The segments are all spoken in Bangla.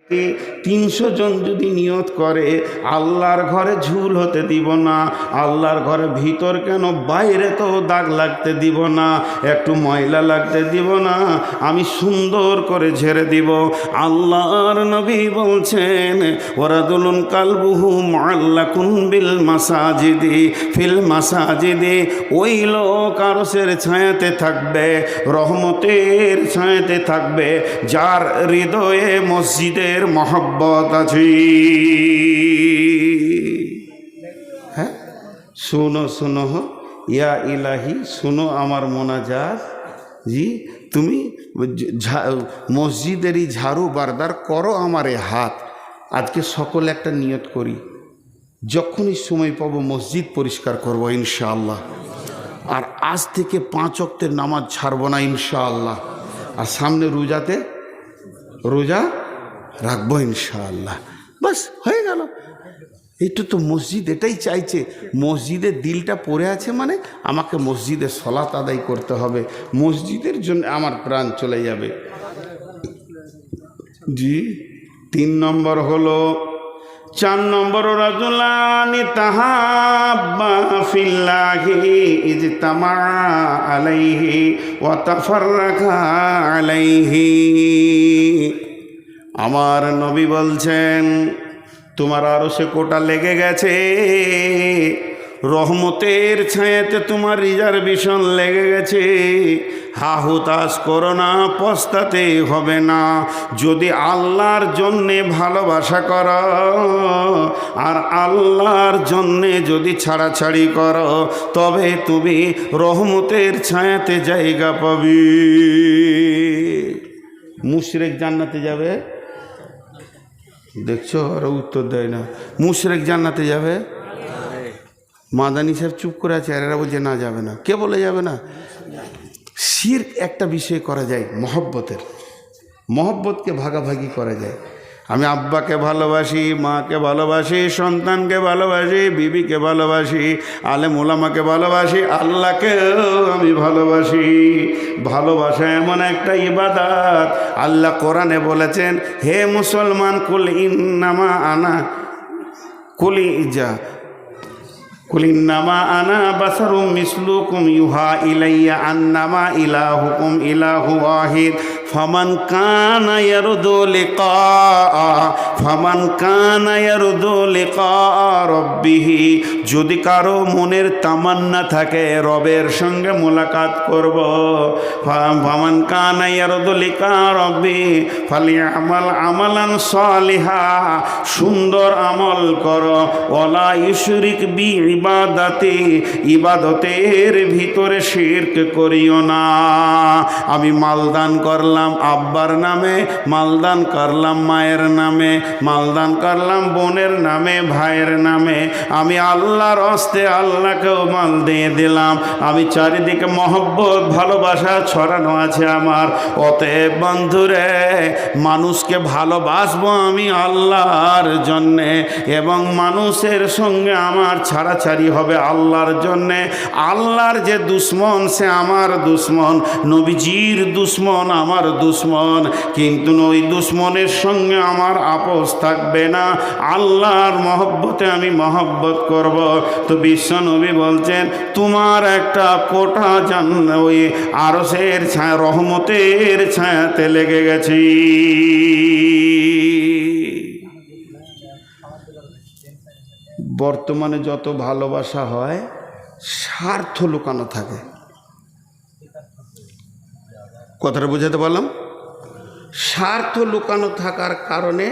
300 জন যদি নিয়ত করে আল্লাহর ঘরে ঝুল হতে দিব না, আল্লাহর ঘরে ভিতর কেন বাইরে তো দাগ লাগতে দিব না, একটু ময়লা লাগতে দিব না, আমি সুন্দর করে ঝেড়ে দিব। আল্লাহর নবী বলছেন ওয়ারাদুলুন কালবুহু মুআল্লাকুন বিল মাসাজিদি ফিল মাসাজিদি, ওই লোক আরশের ছায়াতে থাকবে, রহমতের ছায়াতে থাকবে যার হৃদয়ে মসজিদের মহব্বত আছে। হ্যাঁ, শুনো শুনো ইয়া ইলাহি, শুনো আমার মোনাজাত। জি, তুমি মসজিদেরই ঝাড়ু বারদার করো আমার এ হাত। আজকে সকলে একটা নিয়ত করি, যখনই সময় পাবো মসজিদ পরিষ্কার করব ইনশাআল্লাহ। আর আজ থেকে 5 ওয়াক্তের নামাজ ছাড়বো না ইনশাআল্লাহ। আর সামনে রোজাতে রোজা রাখবো ইনশাআল্লাহ। বাস হয়ে গেল। এইটা তো মসজিদ এটাই চাইছে, মসজিদের দিলটা পড়ে আছে মানে আমাকে মসজিদে সলাত আদায় করতে হবে, মসজিদের জন্য আমার প্রাণ চলে যাবে। জি, 3 নম্বর হলো, 4 নম্বর রাজুলানি তাহাব্বা ফিল্লাহি ইজতামা আলাইহি ওয়া তাফাররাকা আলাইহি। আমার নবী বলছেন তোমার আরশে কোটা লেগে গেছে, রহমতের ছায়াতে তোমার রিজার্ভেশন লেগে গেছে। হাহুতাশ করো না, পস্তাতে হবে না। যদি আল্লাহর জন্যে ভালোবাসা করো আর আল্লাহর জন্যে যদি ছাড়াছাড়ি করো, তবে তুমি রহমতের ছায়াতে জায়গা পাবে। মুশরিক জান্নাতে যাবে, দেখছো আরো উত্তর দেয় না। মুশরিক জান্নাতে যাবে, মাদানী সাহেব চুপ করে আছে, আর এরা বলছে না যাবে না। কে বলে যাবে না? শিরক একটা বিষয় করা যায়, মহব্বতকে ভাগাভাগি করা যায়। আমি আব্বাকে ভালোবাসি, মাকে ভালোবাসি, সন্তানকে ভালোবাসি, বিবিকে ভালোবাসি, আলেম ওলামাকে ভালোবাসি, আল্লাহকেও আমি ভালোবাসি। ভালোবাসা এমন একটা ইবাদত, আল্লাহ কোরআনে বলেছেন হে মুসলমান কুল ইন্নামা আনা কুলিন্নামা আনা বাসারুম মিসলুকুম ইউহা ইলাইয়া আন্নামা ইলাহুকুম ইলাহু ওয়াহিদ ফামান কানা ইয়ারদু লিকা রাব্বিহি, যদি কারো মনের তামান্না থাকে রবের সঙ্গে মোলাকাত করব, ফামান কানা ইয়ারদু লিকা রাব্বি ফালিয়ামাল আমালান সালিহা, সুন্দর আমল করো, ওয়ালা ইউশরিক বি ইবাদাতি, ইবাদতের ভিতরে শিরক করিও না। আমি মালদান করলাম আব্বার নামে, মালদান করলাম মায়ের নামে, মালদান করলাম বোনের নামে, ভাইয়ের নামে, আমি আল্লাহর হস্তে আল্লাহকেও মাল দিয়ে দিলাম। আমি চারিদিকে মহব্বত ভালোবাসা ছড়ানো আছে আমার। অতএব বন্ধুরে, মানুষকে ভালোবাসবো আমি আল্লাহর জন্যে, এবং মানুষের সঙ্গে আমার ছাড়াছাড়ি হবে আল্লাহর জন্যে। আল্লাহর যে দুশ্মন সে আমার দুশ্মন, নবীজির দুশ্মন আমার দুশ্মন, কিন্তু ওই দুশ্মনের সঙ্গে আমার আপোষ থাকবে না। আল্লাহর মহব্বতে আমি মহব্বত করব। তো বিশ্ব নবী বলছেন তোমার একটা কোটা ওই আরশের ছায়া, রহমতের ছায়াতে লেগে গেছি। বর্তমানে যত ভালোবাসা হয় স্বার্থ লুকানো থাকে। কথাটা বুঝাতে পারলাম? স্বার্থ লুকানো থাকার কারণে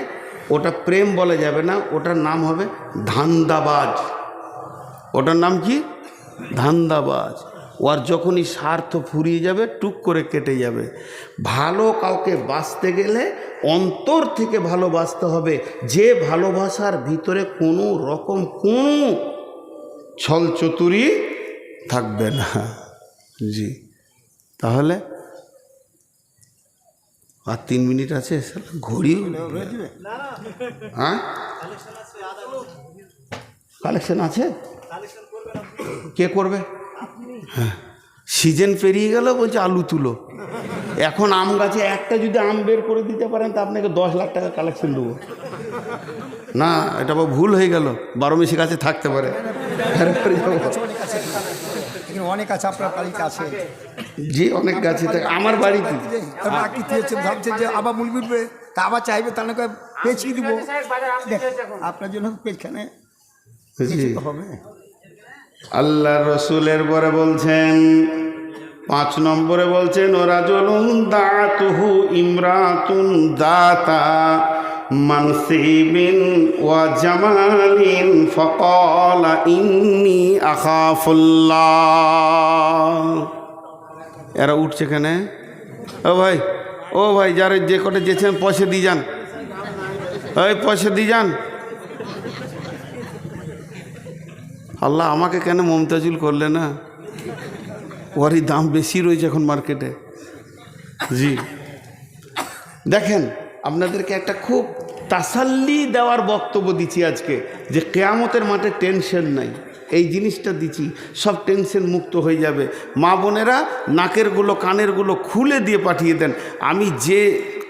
ওটা প্রেম বলা যাবে না, ওটার নাম হবে ধান্দাবাজ। ওটার নাম কি? ধান্দাবাজ। ওর যখনই স্বার্থ ফুরিয়ে যাবে টুক করে কেটে যাবে। ভালো কাউকে বাঁচতে গেলে অন্তর থেকে ভালোবাসতে হবে, যে ভালোবাসার ভিতরে কোনো রকম কোনো ছল চতুরি থাকবে না। জি, তাহলে আর 3 মিনিট আছে, ঘড়ি। হ্যাঁ, কালেকশন আছে, কে করবে? হ্যাঁ, সিজন পেরিয়ে গেল, বলছে আলু তুলো। এখন আম গাছে একটা যদি আম বের করে দিতে পারেন তা আপনাকে 10 লাখ টাকা কালেকশন দেবো। না, এটা ভুল হয়ে গেল, 12 মিশি গাছে থাকতে পারে। অনেক আছে আপনার বাড়িতে আছে? জি, অনেক গাছে থাকে আমার বাড়িতে। ভাবছে যে আবার মূল বিটবে, তা আবার চাইবে, তাহলে পেঁচিয়ে দিব আপনার জন্য পেছখানে হবে। আল্লাহ রসুলের পরে বলছেন 5 নম্বরে বলছেন ওরাজুলুন দাতুহু ইমরাতুন দাতা মানসিবিন ওয়া জামালিন ফাকালা ইন্নী আখাফুল্লাহ। এরা উঠছে কেন? ও ভাই যারা যে কটা যেছেন পয়সা দিয়ে যান, ওই পয়সা দিয়ে যান। আল্লাহ আমাকে কেন মমতাজুল করলে না? ওরই দাম বেশি রয়েছে এখন মার্কেটে। জি দেখেন, আপনাদেরকে একটা খুব তাসাল্লি দেওয়ার বক্তব্য দিচ্ছি আজকে, যে কিয়ামতের মাঠে টেনশন নাই। এই জিনিসটা দিচ্ছি, সব টেনশন মুক্ত হয়ে যাবে। মা বোনেরা নাকেরগুলো কানেরগুলো খুলে দিয়ে পাঠিয়ে দেন। আমি যে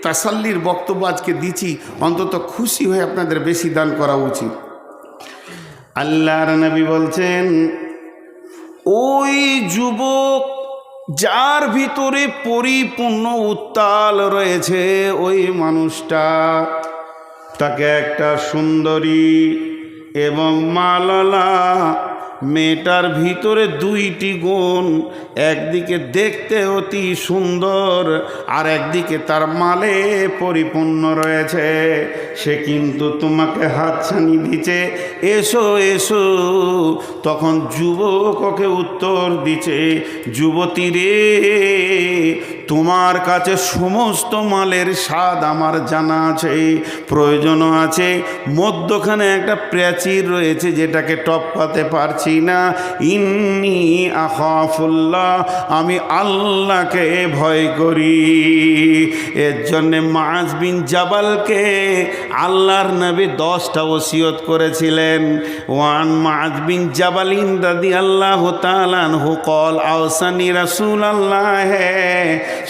তাসাল্লির বক্তব্য আজকে দিচ্ছি, অন্তত খুশি হয়ে আপনাদের বেশি দান করা উচিত। আল্লাহর নবী বলছেন, ওই যুবক যার ভিতরে পরিপূর্ণ উত্তাল রয়েছে, ওই মানুষটা, তাকে একটা সুন্দরী এবং মালালা মেয়েটার ভিতরে 2টি গুণ, একদিকে দেখতে অতি সুন্দর আর একদিকে তার মালে পরিপূর্ণ রয়েছে। সে কিন্তু তোমাকে হাতছানি দিচ্ছে, এসো এসো। তখন যুবক ওকে উত্তর দিচ্ছে, যুবতী রে, তোমার কাছে সমস্ত মালের স্বাদ আমার জানা আছে, প্রয়োজনও আছে। মধ্যখানে একটা প্রাচীর রয়েছে যেটাকে টপকাতে পারছি না। ইন্নী আখাফুল্লাহ, আমি আল্লাহকে ভয় করি। এর জন্যে মুআজ বিন জাবালকে আল্লাহর নবী 10টা ওসিয়ত করেছিলেন। ওয়ান মুআজ বিন জাবালিন রাদিয়াল্লাহু তাআলা আনহু قال আওসানি রাসূলুল্লাহ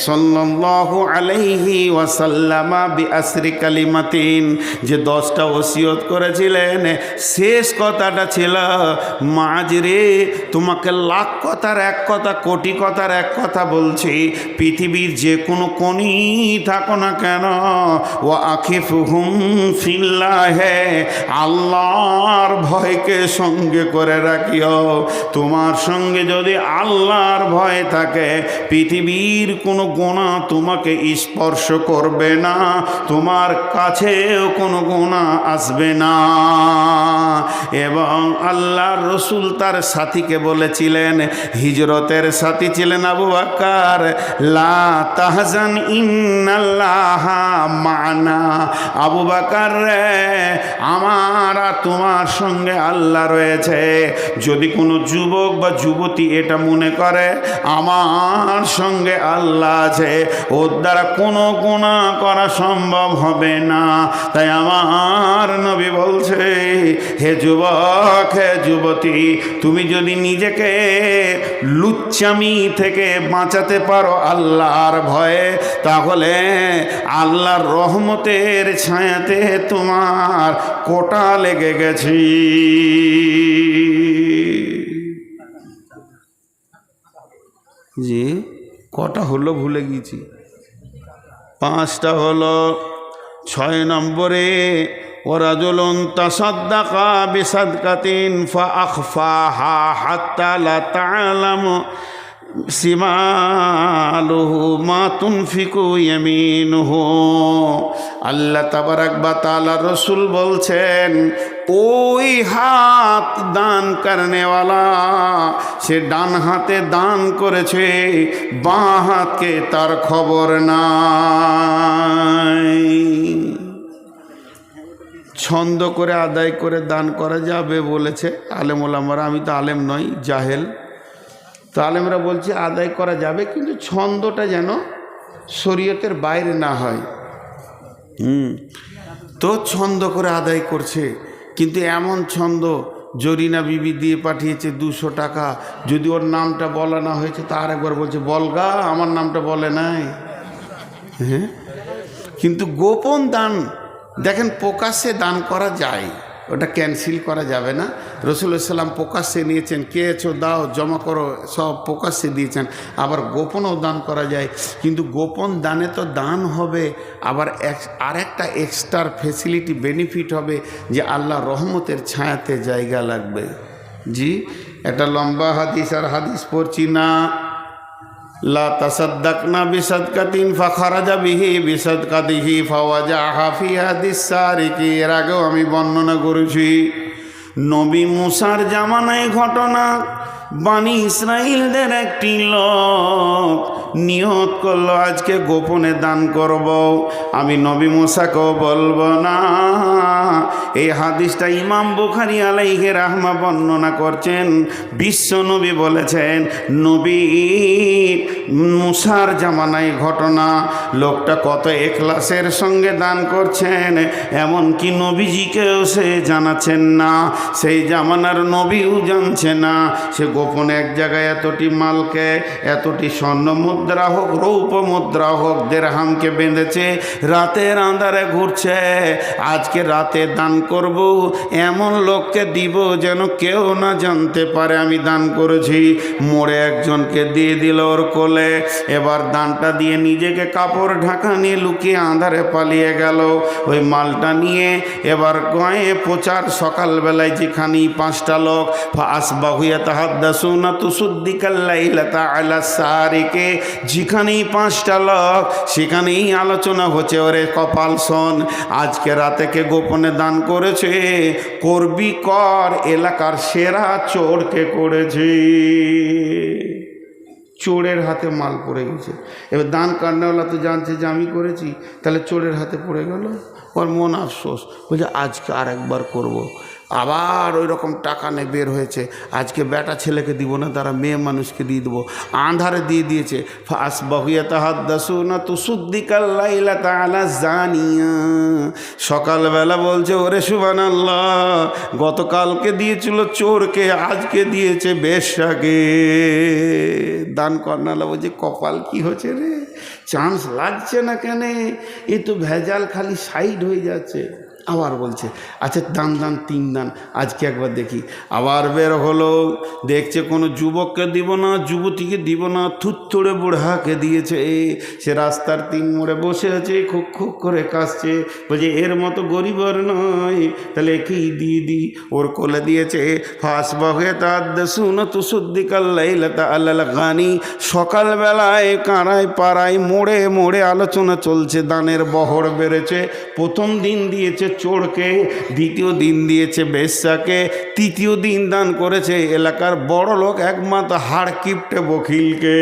সাল্লাল্লাহু আলাইহি ওয়াসাল্লাম বিআসরি কালিমাতিন, যে 10টা ওসিয়ত করেছিলেন, শেষ কথাটা ছিল, মুআজ রে, তোমাকে লাখ কথার এক কথা, কোটি কথার এক কথা বলছি, পৃথিবীর যে কোনো কোণে থাকো না কেন, ওয়া আখিফুহুম ফিল্লাহ, আল্লাহর ভয়কে সঙ্গে করে রাখিও। তোমার সঙ্গে যদি আল্লাহর ভয় থাকে, পৃথিবীর কোনো গুনাহ তোমাকে স্পর্শ করবে না, তোমার কাছেও কোনো গুনাহ আসবে না। এবং আল্লাহর রসুল তার সাথীকে বলেছিলেন, হিজরতের সাথী ছিলেন আবু বকর, লা তাহজান ইন্নাল্লাহা মা'না। আবু বকর রে, আমার আর তোমার সঙ্গে আল্লাহ রয়েছে। যদি কোনো যুবক বা যুবতী এটা মনে করে আমার সঙ্গে আল্লাহ আছে, ওর দ্বারা কোনো গুনাহ করা সম্ভব হবে না। তাই আমার নবী বলছে, হে যুবক, হে যুবতী, তুমি যদি নিজেকে লুচ্চামি থেকে বাঁচাতে পারো আল্লাহর ভয়ে, তাহলে আল্লাহর রহমতের ছায়াতে তোমার কোটা লেগে গেছি। জি, কটা হলো ভুলে গেছি, 5টা হলো। 6 নম্বরে ওরাজুলুন তাসাদ্দাকা বিসাদকাতিন ফাআখফাহা হাত্তা লা তা'লামু সিমালুহু মা তুনফিকু ইয়ামিনুহু। আল্লাহ তাবারাক ওয়া তাআলা রসুল বলছেন, ওই হাত দান করনেওয়ালা, সে ডান হাতে দান করেছে, বাঁ হাতকে তার খবর নাই। ছন্দ করে আদায় করে দান করা যাবে বলেছে আলেম ওলামারা। আমি তো আলেম নই, জাহেল। তো আলেমরা বলছে আদায় করা যাবে, কিন্তু ছন্দটা যেন শরীয়তের বাইরে না হয়। তো ছন্দ করে আদায় করছে, কিন্তু এমন ছন্দ, জরিনা বিবি দিয়ে পাঠিয়েছে 200 টাকা, যদি ওর নামটা বলা না হয়েছে তা আরেকবার বলছে, বলগা আমার নামটা বলে নাই। হ্যাঁ, কিন্তু গোপন দান দেখেন প্রকাশ্যে দান করা যায়, ওটা ক্যান্সেল করা যাবে না। রাসূলুল্লাহ সাল্লাম প্রকাশ্যে নিয়েছেন, কেছো দাও জমা করো, সব প্রকাশ্যে দিয়েছেন। আবার গোপনও দান করা যায়, কিন্তু গোপন দানে তো দান হবে, আবার আরেকটা এক্সট্রা ফেসিলিটি বেনিফিট হবে যে আল্লাহ রহমতের ছায়াতে জায়গা লাগবে। জি, একটা লম্বা হাদিস, আর হাদিস পড়ছি না। লা তাসাদ্দাকনা বিসাদকাতিন ফাখারাজা বিহি বিসাদকাতিহি ফাওয়াজাহা ফি হাদিস সারিকি। এর আগেও আমি বর্ণনা করেছি নবী মুসার জামানায় ঘটনা। বানি ইসরাইলদের একটি লোক নিয়ত করলো আজকে গোপনে দান করব, আমি নবী মুসাকেও বলবো না। এই হাদিসটা ইমাম বুখারী আলাইহি রাহমা বর্ণনা করছেন। বিশ্ব নবী বলেছেন নবী মুসার জামানায় ঘটনা, লোকটা কত এখলাসের সঙ্গে দান করছেন, এমনকি নবীজিকেও সে জানাচ্ছেন না, সেই জামানার নবীও জানছে না। সে গোপনে এক জায়গায় এতটি মালকে, এতটি স্বর্ণ মুদ্রা হোক, রৌপ মুদ্রা হোক, দেরহামকে বেঁধেছে, রাতের আঁধারে ঘুরছে। আজকে রাতে দান করব, এমন লোককে দিব যেন কেউ না জানতে পারে আমি দান করেছি। মোড়ে একজনকে দিয়ে দিল ওর কোলে, এবার দানটা দিয়ে নিজেকে কাপড় ঢাকা নিয়ে লুকিয়ে আঁধারে পালিয়ে গেল। ওই মালটা নিয়ে এবার গয়ে প্রচার, সকালবেলায় যেখানে 5টা লোক ফাসবাহুয়া তাহাদ্দাসুনা তুসুদ্দিকাল্লাইলাতা আলা সারিকে, যেখানেই 5টা লোক সেখানেই আলোচনা হচ্ছে, ওরে কপাল শোন, আজকে রাতে কে গোপনে দান করেছে, করবি কর, এলাকার সেরা চোরকে করেছে। চোরের হাতে মাল পড়ে গেছে। এবার দান কান্নাওয়ালা তো জানছে যে আমি করেছি, তাহলে চোরের হাতে পড়ে গেল, ওর মন আফসোস, বলছে আজকে আর একবার করব। আবার ওই রকম টাকা নিয়ে বের হয়েছে, আজকে বেটা ছেলেকে দিব না, তারা মেয়ে মানুষকে দিয়ে দেবো। আন্ধারে দিয়ে দিয়েছে। ফাসবাহুয়া তাহাদ্দাসুনা তুসুদ্দিকাল্লাইলাতা আলা জানিয়া, সকালবেলা বলছে ওরে সুবহানাল্লাহ, গতকালকে দিয়েছিল চোরকে, আজকে দিয়েছে বেশ্যাকে। দান কর্নালা বলছে কপাল কি হচ্ছে রে, চান্স লাগছে না কেন, এ তো ভেজাল খালি সাইড হয়ে যাচ্ছে। আবার বলছে আচ্ছা দান 3 দান, আজকে একবার দেখি। আবার বের হলো, দেখছে কোনো যুবককে দিব না, যুবতীকে দিব না, থুত্তড়ে বুড়াকে দিয়েছে। সে রাস্তার 3 মোড়ে বসে আছে, খুব খুব করে কাশছে, বলছে এর মতো গরিব আর নয়, তাহলে একেই দিয়ে দিই। ওর কোলে দিয়েছে। ফাসবাহুয়া তাহাদ্দাসুনা তুসুদ্দিকাল্লাইলাতা আলাল গানি, সকালবেলায় কারায় পাড়ায় মোড়ে মোড়ে আলোচনা চলছে, দানের বহর বেড়েছে। প্রথম দিন দিয়েছে চোরকে, দ্বিতীয় দিন দিয়েছে বেশ্যাকে, তৃতীয় দিন দান করেছে এলাকার বড় লোক একমাত্র হাড় কিপটে বকিলকে।